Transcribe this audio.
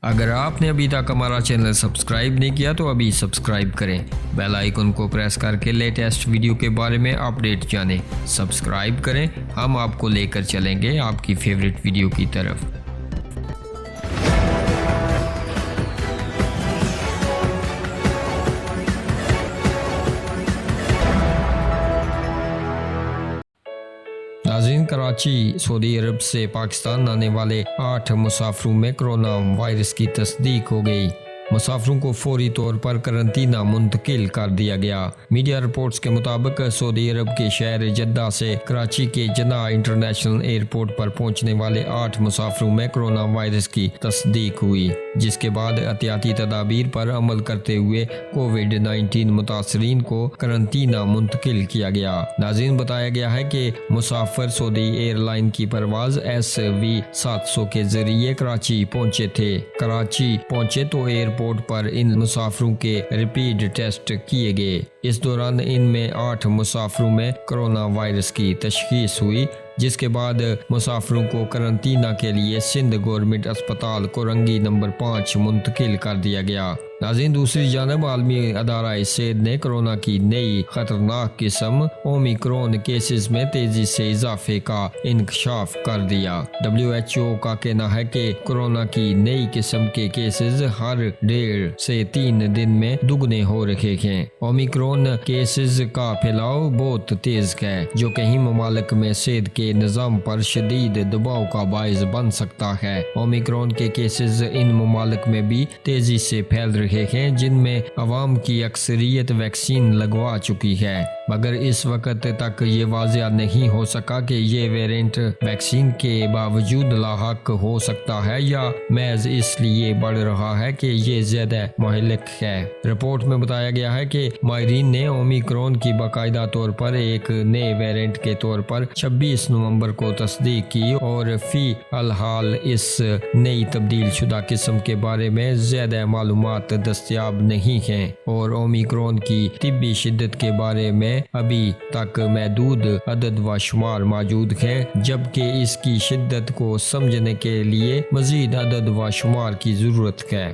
अगर आपने अभी तक हमारा चैनल सब्सक्राइब नहीं किया तो अभी सब्सक्राइब करें, बेल आइकन को प्रेस करके लेटेस्ट वीडियो के बारे में अपडेट जानें। सब्सक्राइब करें, हम आपको लेकर चलेंगे आपकी फेवरेट वीडियो की तरफ। नाज़रीन, कराची सऊदी अरब से पाकिस्तान आने वाले 8 मुसाफिरों में कोरोना वायरस की तस्दीक हो गई। मुसाफिरों को फौरी तौर पर करंतना मुंतकिल कर दिया गया। मीडिया रिपोर्ट्स के मुताबिक सऊदी अरब के शहर जद्दा से कराची के जना इंटरनेशनल एयरपोर्ट पर पहुंचने वाले 8 मुसाफिरों में कोरोना वायरस की तस्दीक हुई, जिसके बाद एहतियाती तदाबीर पर अमल करते हुए कोविड-19 मुतासरीन को करंतना मुंतकिल किया गया। नाज़रीन, बताया गया है कि मुसाफिर सऊदी एयरलाइन की परवाज SV700 के जरिए कराची पहुंचे थे। कराची पहुंचे तो एयरपोर्ट पर इन मुसाफिरों के रिपीट टेस्ट किए गए। इस दौरान इनमें 8 मुसाफिरों में कोरोना वायरस की तशखीस हुई, जिसके बाद मुसाफिरों को करंतना के लिए सिंध गवर्नमेंट अस्पताल कोरंगी नंबर 5 मुंतकिल कर दिया गया। नाज़रीन, दूसरी जानब आलमी अदारा सेहत ने कोरोना की नई खतरनाक किस्म ओमिक्रॉन केसेस में तेजी से इजाफे का इंकशाफ कर दिया। WHO का कहना है कि कोरोना की नई किस्म के केसेस हर 1.5 से 3 दिन में दुगने हो रहे हैं। ओमिक्रॉन केसेस का फैलाव बहुत तेज है, जो कई ममालिक में सेहत के निज़ाम पर शदीद दबाव का बायस बन सकता है। ओमिक्रॉन के केसेस इन ममालिक में भी तेजी से फैल रहे हैं जिनमें अवाम की अक्सरियत वैक्सीन लगवा चुकी है, मगर इस वक्त तक ये वाज़ेह नहीं हो सका कि ये वेरिएंट वैक्सीन के बावजूद लाहक हो सकता है या महज इसलिए बढ़ रहा है कि ये ज्यादा महलिक है। रिपोर्ट में बताया गया है कि माहिरीन ने ओमिक्रॉन की बाकायदा तौर पर एक नए वेरिएंट के तौर पर 26 नवंबर को तस्दीक की और फी अलहाल इस नई तब्दील शुदा किस्म के बारे में ज्यादा मालूमात दस्तयाब नहीं हैं और ओमिक्रॉन की तिब्बी शिद्दत के बारे में अभी तक महदूद अदद व शुमार मौजूद है, जबकि इसकी शिद्दत को समझने के लिए मजीद अदद व शुमार की जरूरत है।